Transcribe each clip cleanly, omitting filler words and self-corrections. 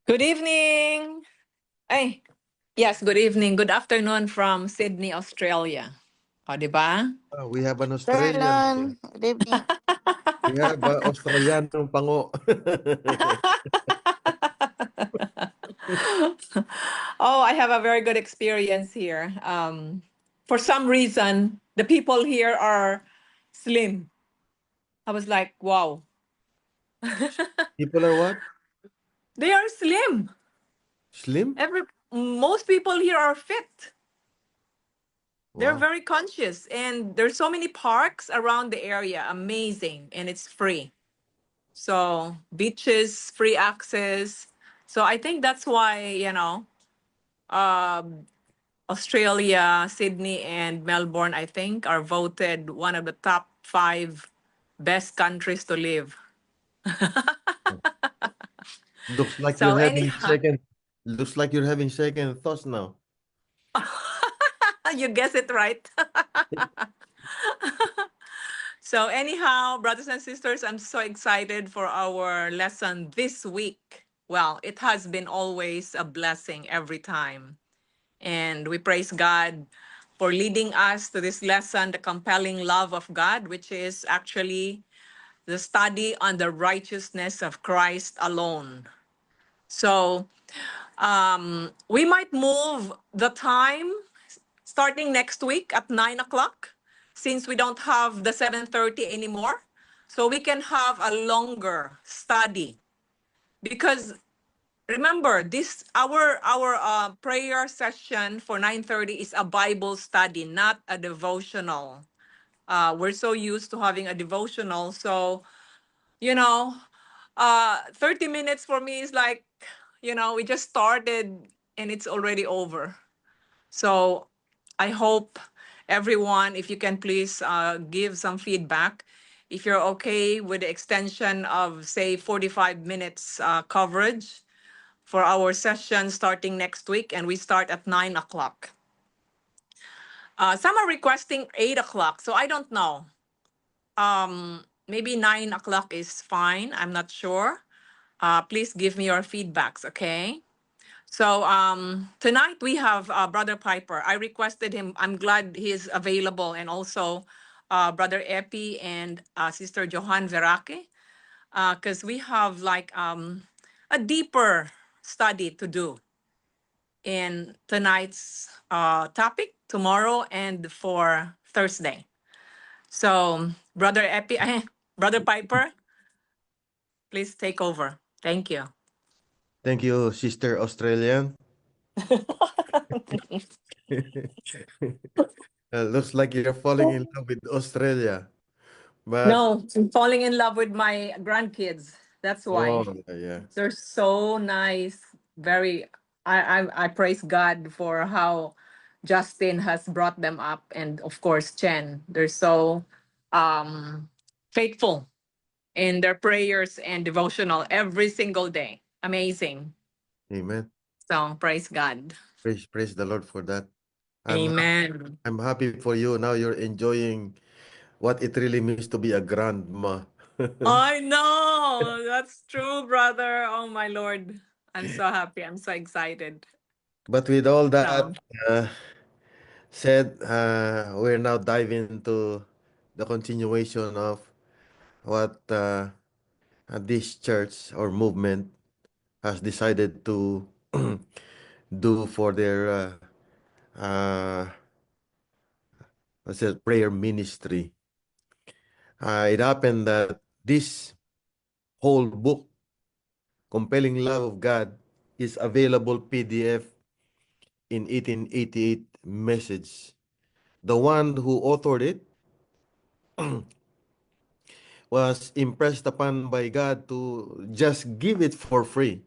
Good evening. Ay, yes, good evening. Good afternoon from Sydney, Australia. O, di ba? We have an Australian here. Afternoon. Good evening. We have Australianong pango. Oh, I have a very good experience here. For some reason, the people here are slim. I was like, wow. People are what? They are slim. Slim? Most people here are fit. They're Wow. very conscious, and there's so many parks around the area. Amazing, and it's free. So beaches, free access. So I think that's why, um, Australia, Sydney, and Melbourne, I think, are voted one of the top five best countries to live. Looks like So you're having anyhow, second. Looks like you're having second thoughts now. you guess it right. So anyhow, brothers and sisters, I'm so excited for our lesson this week. Well, it has been always a blessing every time. And we praise God for leading us to this lesson, the compelling love of God, which is actually the study on the righteousness of Christ alone. So we might move the time starting next week at 9 o'clock, since we don't have the 7:30 anymore. So we can have a longer study because remember this our prayer session for 9:30 is a Bible study, not a devotional. We're so used to having a devotional, so you know 30 minutes for me is like, we just started and it's already over. So I hope everyone, if you can please give some feedback, if you're okay with the extension of, say, 45 minutes coverage for our session starting next week, and we start at 9 o'clock. Some are requesting 8 o'clock, so I don't know. Maybe 9 o'clock is fine. I'm not sure. Please give me your feedbacks, okay? So tonight we have Brother Piper. I requested him. I'm glad he's available, and also Brother Epi and Sister Johan Verake, because we have like a deeper study to do in tonight's topic, tomorrow, and for Thursday. So Brother Epi, Brother Piper, please take over. Thank you. Thank you, Sister Australian. Looks like you're falling in love with Australia. But No, I'm falling in love with my grandkids. That's why. yeah. They're so nice. Very I praise God for how Justin has brought them up, and of course Chen. They're so faithful in their prayers and devotional every single day. Amazing. Amen. So praise God. Praise the Lord for that. Amen. I'm happy for you. Now you're enjoying what it really means to be a grandma. I know. That's true, brother. Oh my Lord. I'm so happy. I'm so excited. But with all So that said, we're now diving into the continuation of what this church or movement has decided to do for their uh, what's it, prayer ministry. It happened that this whole book, Compelling Love of God, is available PDF in 1888 message. The one who authored it was impressed upon by God to just give it for free.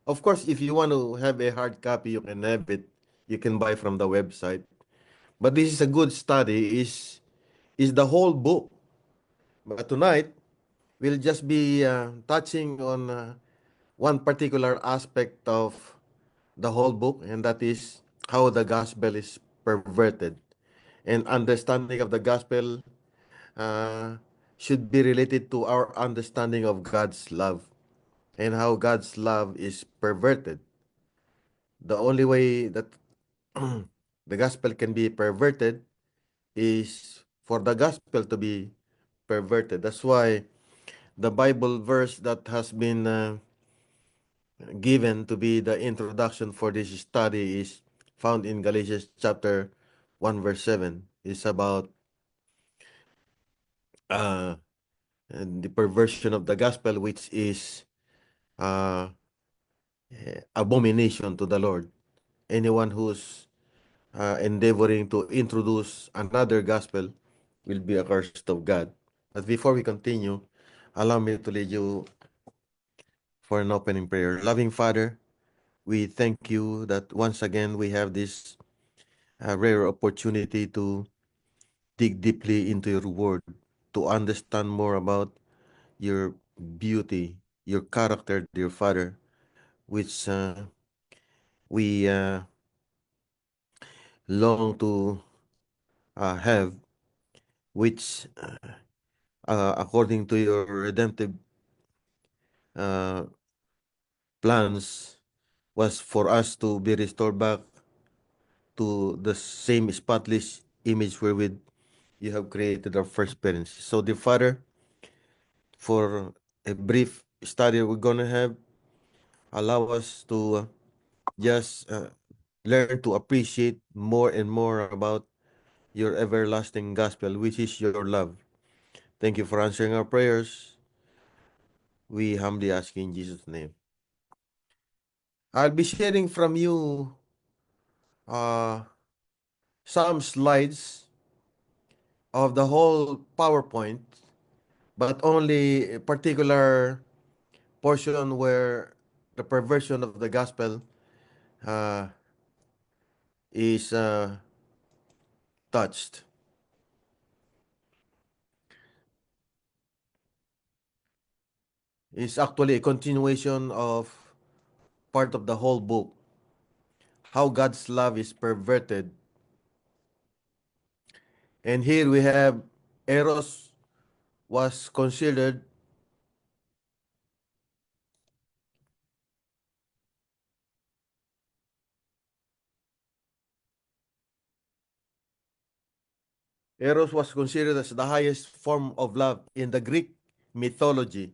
Of course, if you want to have a hard copy, you can have it. You can buy from the website. But this is a good study, is the whole book. But tonight, we'll just be touching on one particular aspect of the whole book, and that is how the gospel is perverted. And understanding of the gospel uh, should be related to our understanding of God's love. and how God's love is perverted. The only way that the gospel can be perverted is for the gospel to be perverted. That's why the Bible verse that has been given to be the introduction for this study is found in Galatians chapter 1 verse 7. It's about uh, the perversion of the gospel, which is uh, abomination to the Lord. Anyone who's endeavoring to introduce another gospel will be accursed of God. But before we continue, allow me to lead you for an opening prayer. Loving Father, we thank you that once again we have this rare opportunity to dig deeply into your word, to understand more about your beauty, your character, dear Father, which we long to have, which, according to your redemptive uh, plans, was for us to be restored back to the same spotless image wherewith you have created our first parents. So, dear Father, for a brief study we're going to have, allow us to just learn to appreciate more and more about your everlasting gospel, which is your love. Thank you for answering our prayers. We humbly ask in Jesus' name. I'll be sharing from you uh, some slides of the whole PowerPoint, but only a particular portion where the perversion of the gospel uh, is touched. It's actually a continuation of part of the whole book, how God's love is perverted. And here we have Eros was considered Eros was considered as the highest form of love in the Greek mythology.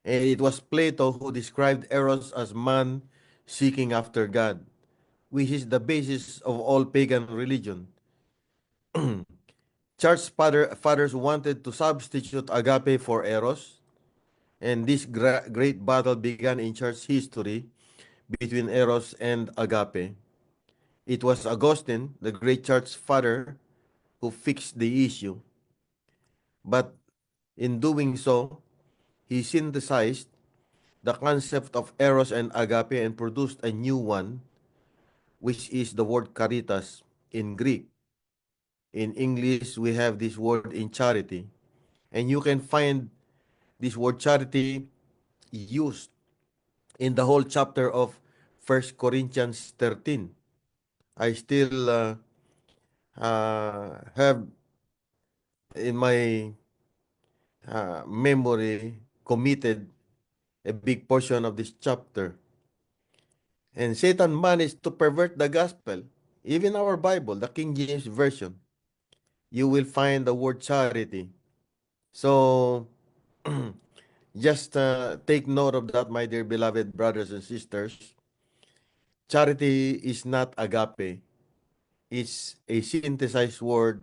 And it was Plato who described Eros as man seeking after God, which is the basis of all pagan religion. Fathers wanted to substitute agape for Eros, and this great battle began in church history between Eros and agape. It was Augustine, the great church father, who fixed the issue. But in doing so, he synthesized the concept of Eros and agape and produced a new one, which is the word caritas in Greek. In English, we have this word in charity. And you can find this word charity used in the whole chapter of 1 Corinthians 13. I still have in my memory committed a big portion of this chapter. And Satan managed to pervert the gospel. Even our Bible, the King James Version, you will find the word charity. So just take note of that, my dear beloved brothers and sisters. Charity is not agape. It's a synthesized word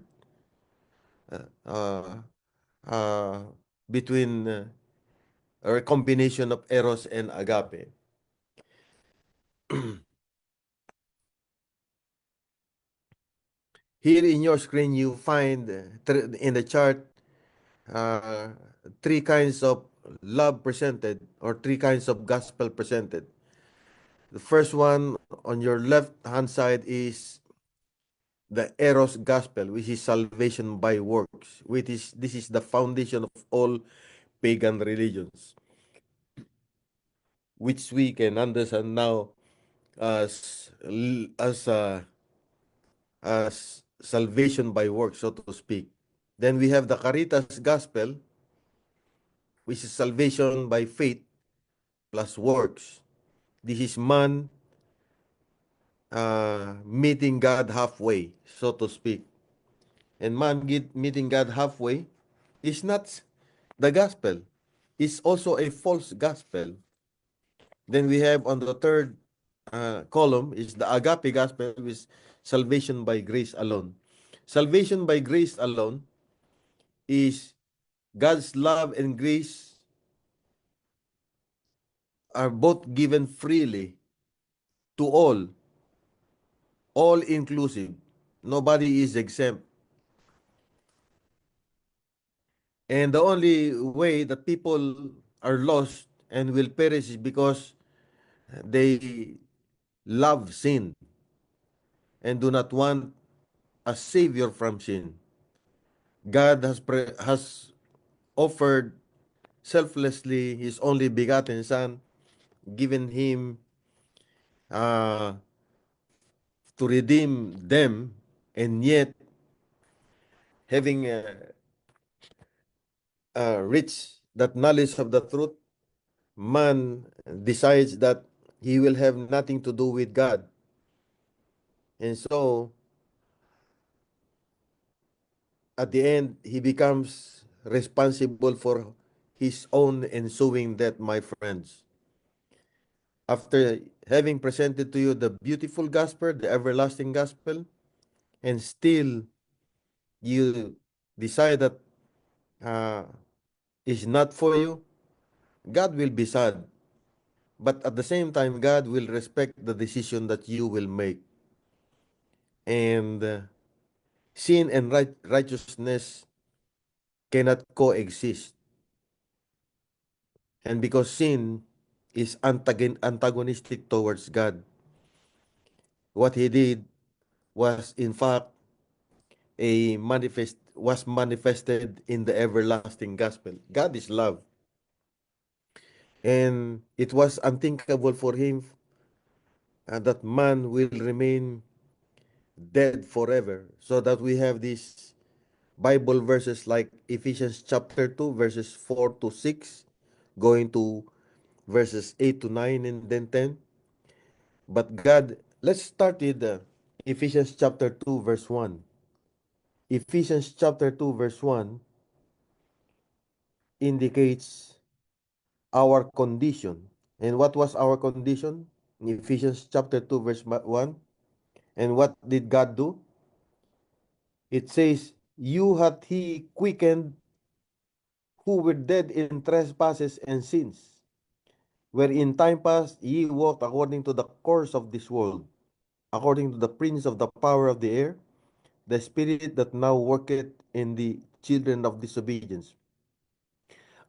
uh, uh, uh, between or a combination of eros and agape. Here in your screen, you find in the chart uh, three kinds of love presented or three kinds of gospel presented. The first one on your left hand side is the Eros gospel, which is salvation by works, which is this is the foundation of all pagan religions, which we can understand now as as salvation by works, so to speak. Then we have the Caritas gospel, which is salvation by faith, plus works. This is man meeting God halfway, so to speak. And meeting God halfway is not the gospel. It's also a false gospel. Then we have on the third column is the agape gospel, is salvation by grace alone. Salvation by grace alone is God's love and grace are both given freely to all inclusive. Nobody is exempt. And the only way that people are lost and will perish is because they love sin and do not want a savior from sin. God has offered selflessly his only begotten son, given him uh, to redeem them, and yet having reached that knowledge of the truth, man decides that he will have nothing to do with God. And so, at the end, he becomes responsible for his own ensuing death, my friends. After having presented to you the beautiful gospel, the everlasting gospel, and still you decide that uh, is not for you, God will be sad. But at the same time, God will respect the decision that you will make. And sin and righteousness cannot coexist. And because sin is antagonistic towards God, what he did was in fact was manifested in the everlasting gospel. God is love. And it was unthinkable for him that man will remain dead forever. So that we have these Bible verses like Ephesians chapter 2, verses 4 to 6, going to verses 8 to 9 and then 10. But God, let's start with Ephesians chapter 2, verse 1. Ephesians chapter 2, verse 1 indicates our condition. And what was our condition? In Ephesians chapter 2, verse 1. And what did God do? It says, you hath he quickened who were dead in trespasses and sins, where in time past ye walked according to the course of this world, according to the prince of the power of the air, the spirit that now worketh in the children of disobedience,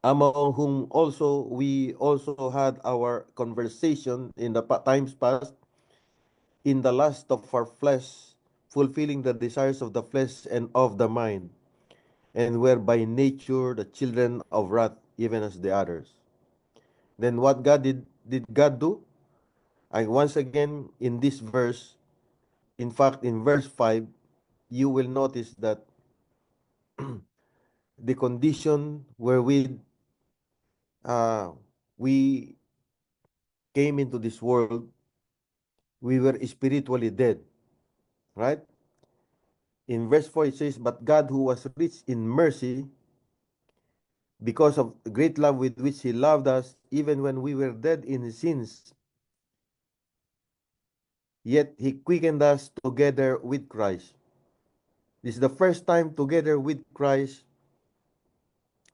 among whom also we also had our conversation in the times past, in the lust of our flesh, fulfilling the desires of the flesh and of the mind, and were by nature the children of wrath, even as the others. Then what did God do? And once again in this verse, in fact in verse 5, you will notice that the condition wherewith uh, we came into this world, we were spiritually dead, right? In verse 4 it says, but God who was rich in mercy, because of the great love with which he loved us, even when we were dead in sins, yet he quickened us together with Christ. This is the first time together with Christ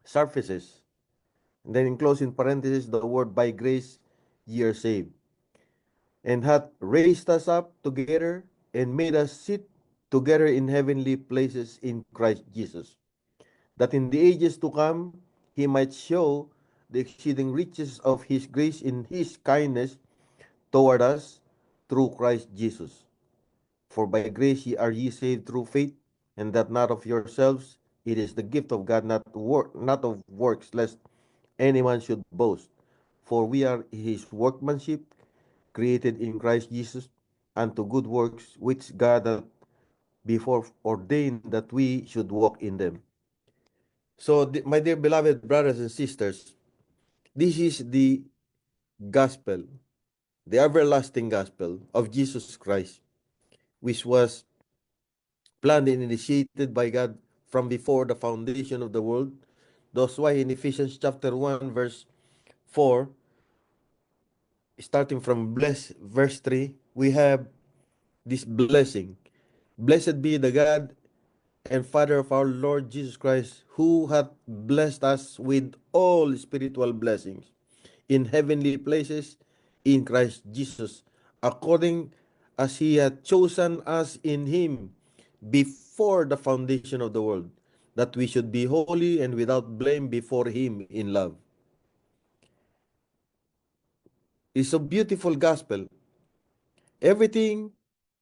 surfaces. And then enclosed in parentheses the word by grace ye are saved. And hath raised us up together and made us sit together in heavenly places in Christ Jesus, that in the ages to come he might show the exceeding riches of his grace in his kindness toward us through Christ Jesus. For by grace ye are ye saved through faith, and that not of yourselves, it is the gift of God, not of works, lest any man should boast. For we are his workmanship, created in Christ Jesus, unto good works, which God hath before ordained that we should walk in them. So, my dear beloved brothers and sisters, this is the gospel, the everlasting gospel of Jesus Christ, which was planned and initiated by God from before the foundation of the world. That's why in Ephesians chapter 1, verse 4, starting from verse 3, we have this blessing. Blessed be the God and Father of our Lord Jesus Christ, who hath blessed us with all spiritual blessings in heavenly places in Christ Jesus, according as he hath chosen us in him before the foundation of the world, that we should be holy and without blame before him in love. It's a beautiful gospel. Everything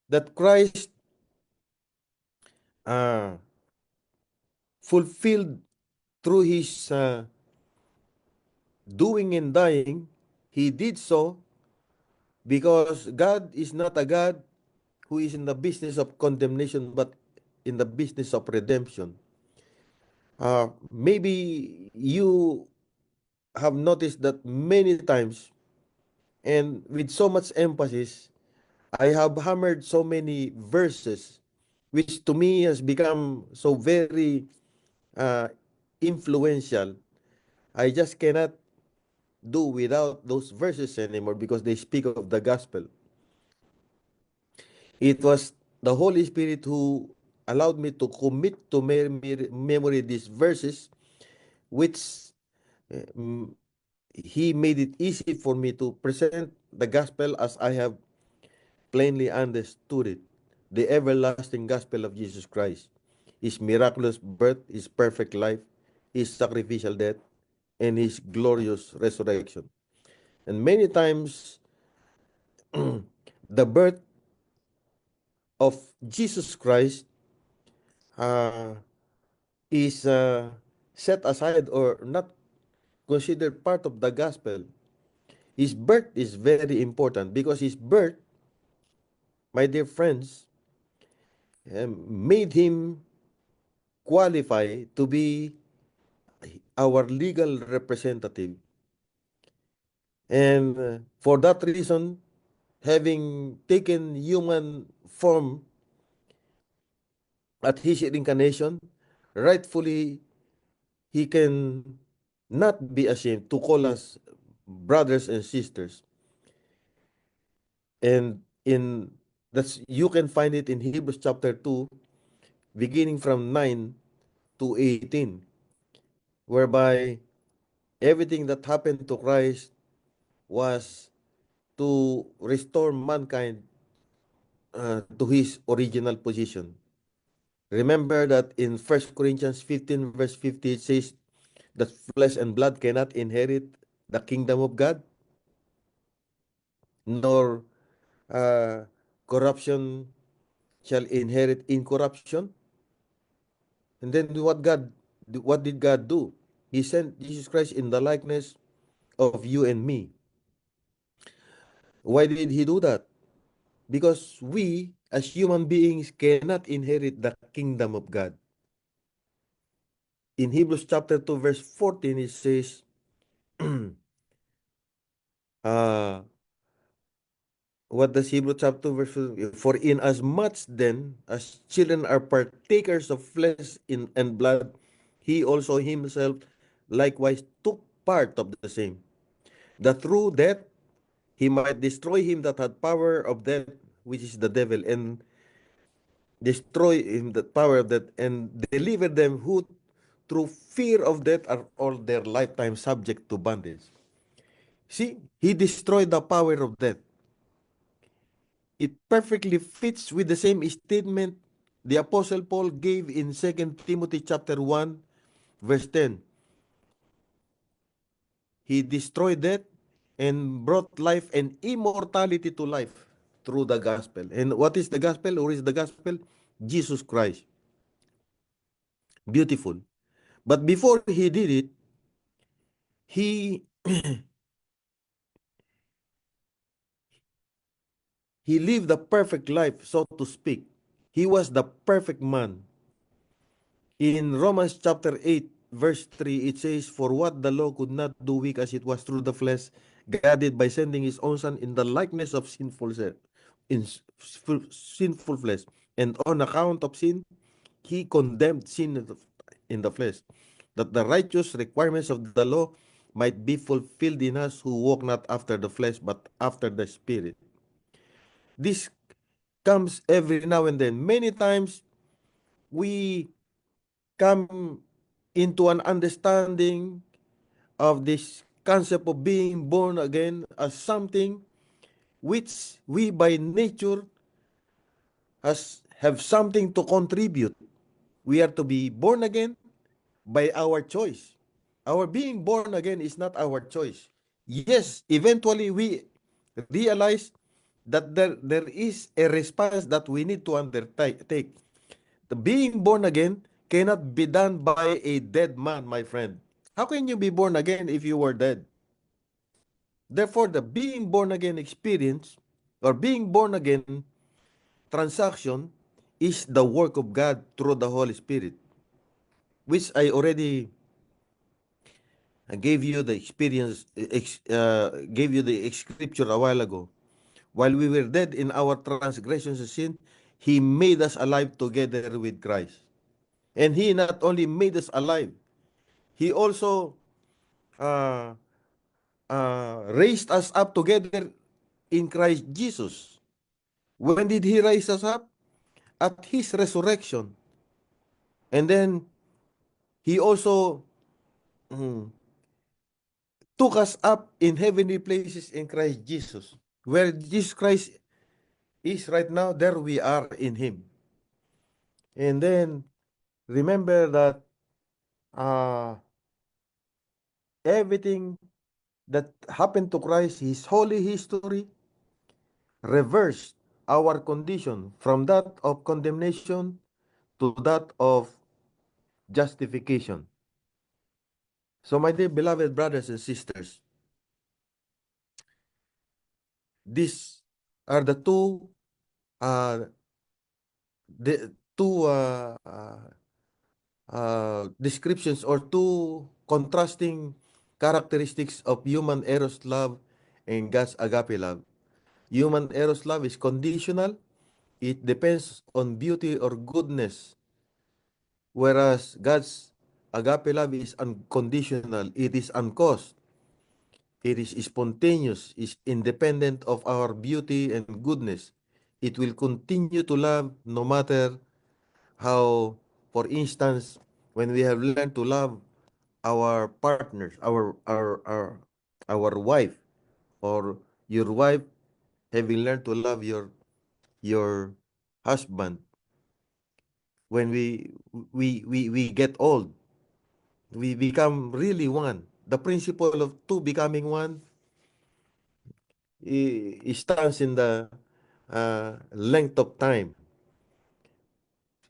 that Christ uh, fulfilled through his doing and dying, he did so because God is not a God who is in the business of condemnation, but in the business of redemption. Maybe you have noticed that many times, and with so much emphasis, I have hammered so many verses, which to me has become so very uh, influential. I just cannot do without those verses anymore because they speak of the gospel. It was the Holy Spirit who allowed me to commit to memory these verses, which um, He made it easy for me to present the gospel as I have plainly understood it. The everlasting gospel of Jesus Christ, his miraculous birth, his perfect life, his sacrificial death, and his glorious resurrection. And many times, the birth of Jesus Christ uh, is set aside or not considered part of the gospel. His birth is very important because his birth, my dear friends, made him qualify to be our legal representative. And for that reason, having taken human form at his incarnation, rightfully he can not be ashamed to call us brothers and sisters. And in that's you can find it in Hebrews chapter 2, beginning from 9 to 18, whereby everything that happened to Christ was to restore mankind to his original position. Remember that in 1 Corinthians 15, verse 50, it says that flesh and blood cannot inherit the kingdom of God, nor uh, corruption shall inherit incorruption. And then what did God do? He sent Jesus Christ in the likeness of you and me. Why did he do that? Because we, as human beings, cannot inherit the kingdom of God. In Hebrews chapter 2, verse 14, it says, uh, what does Hebrews chapter 2, verse 14? For in as much then as children are partakers of flesh and blood, he also himself likewise took part of the same, that through death he might destroy him that had power of death, which is the devil, and destroy him the power of death, and deliver them who through fear of death are all their lifetime subject to bondage. See, he destroyed the power of death. It perfectly fits with the same statement the Apostle Paul gave in 2 Timothy chapter 1, verse 10. He destroyed death and brought life and immortality to life through the gospel. And what is the gospel? Or is the gospel? Jesus Christ. Beautiful. But before he did it, he he lived the perfect life, so to speak. He was the perfect man. In Romans chapter 8, verse 3, it says, for what the law could not do weak as it was through the flesh, God did by sending his own son in the likeness of in sinful flesh. And on account of sin, he condemned sin in the flesh, that the righteous requirements of the law might be fulfilled in us who walk not after the flesh, but after the Spirit. This comes every now and then. Many times we come into an understanding of this concept of being born again as something which we by nature have something to contribute. We are to be born again by our choice. Our being born again is not our choice. Yes, eventually we realize that there is a response that we need to undertake. The being born again cannot be done by a dead man, my friend. How can you be born again if you were dead? Therefore, the being born again experience or being born again transaction is the work of God through the Holy Spirit, which I already gave you the experience, gave you the scripture a while ago. While we were dead in our transgressions and sin, He made us alive together with Christ. And He not only made us alive, He also uh, raised us up together in Christ Jesus. When did He raise us up? At His resurrection. And then He also mm, took us up in heavenly places in Christ Jesus. Where Jesus Christ is right now, there we are in Him. And then remember that uh, everything that happened to Christ, His holy history, reversed our condition from that of condemnation to that of justification. So, my dear beloved brothers and sisters, these are uh, the two descriptions or two contrasting characteristics of human eros love and God's agape love. Human eros love is conditional. It depends on beauty or goodness, whereas God's agape love is unconditional. It is uncaused. It is spontaneous, is independent of our beauty and goodness. It will continue to love no matter how, for instance, when we have learned to love our partners, our wife, or your wife having learned to love your husband, when we get old, we become really one. The principle of two becoming one stands in the length of time.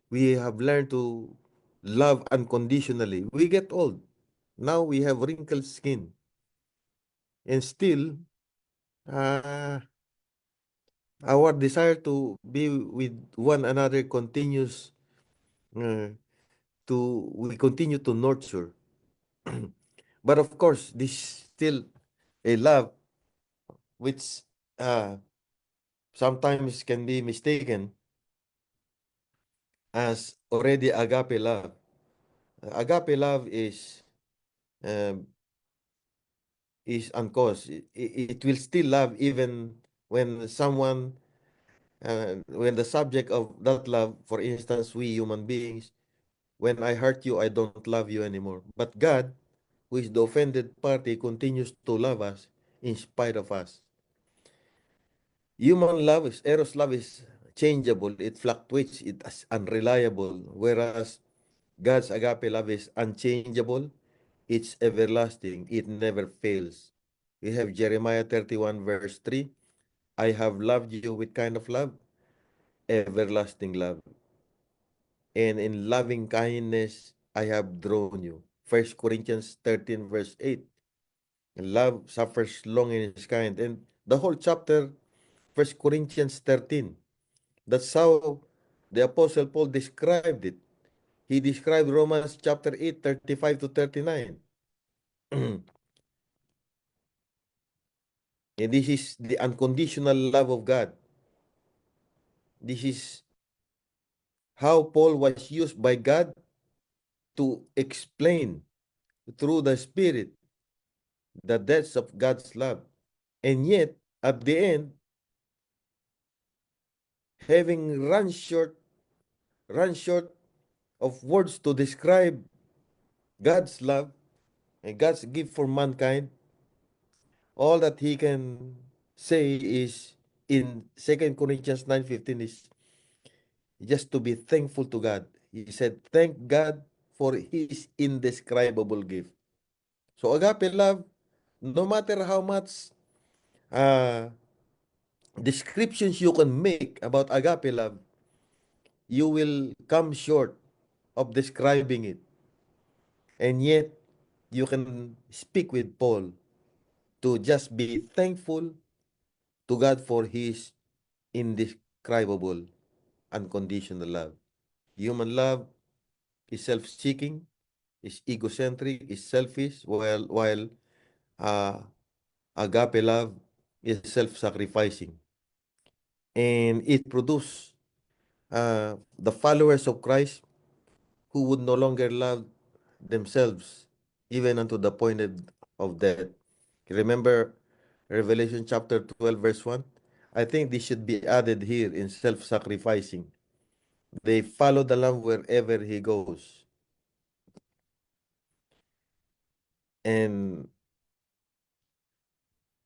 We have learned to love unconditionally. We get old. Now we have wrinkled skin. And still, uh, our desire to be with one another continues uh, we continue to nurture. But of course, this still a love which uh, sometimes can be mistaken as already agape love. Agape love um, is uncaused. It will still love even when someone, when the subject of that love, for instance, we human beings, when I hurt you, I don't love you anymore. But God, who is the offended party, continues to love us in spite of us. Human love eros love is changeable. It fluctuates. It is unreliable. Whereas God's agape love is unchangeable. It's everlasting. It never fails. We have Jeremiah 31 verse 3. I have loved you with kind of love, everlasting love. And in loving kindness, I have drawn you. 1 Corinthians 13 verse 8. Love suffers long and is kind. And the whole chapter, 1 Corinthians 13. That's how the Apostle Paul described it. He described Romans chapter 8, 35 to 39. And this is the unconditional love of God. This is how Paul was used by God to explain through the Spirit the depths of God's love. And yet, at the end, having run short of words to describe God's love and God's gift for mankind, all that he can say is in 2 Corinthians 9:15 is just to be thankful to God. He said, thank God for his indescribable gift. So agape love, no matter how much uh, descriptions you can make about agape love, you will come short of describing it. And yet, you can speak with Paul to just be thankful to God for his indescribable, unconditional love. Human love is self-seeking, is egocentric, is selfish, while uh, agape love is self-sacrificing. And it produces the followers of Christ who would no longer love themselves, even unto the point of death. Remember Revelation chapter 12, verse 1? I think this should be added here in self-sacrificing. They follow the Lamb wherever he goes. And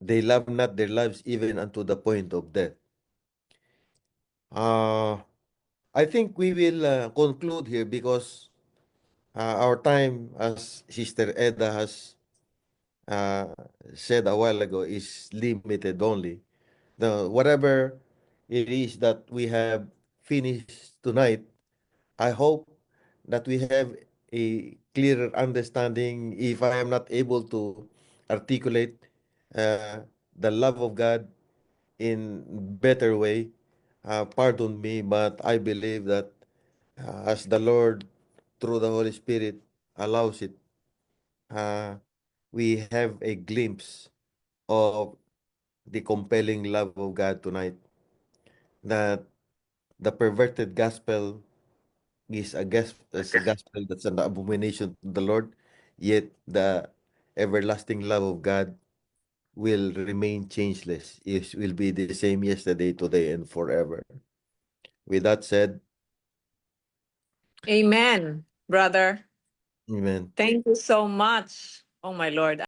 they love not their lives even unto the point of death. Uh, I think we will conclude here because our time, as Sister Eda has uh, said a while ago, is limited only. Whatever it is that we have finished tonight, I hope that we have a clearer understanding. If I am not able to articulate uh, the love of God in better way, pardon me, but I believe that as the Lord through the Holy Spirit allows it, uh, we have a glimpse of the compelling love of God tonight. That the perverted gospel is a gospel that's an abomination to the Lord, yet the everlasting love of God will remain changeless. It will be the same yesterday, today, and forever. With that said, Amen, brother. amen. Thank you so much. Oh my Lord.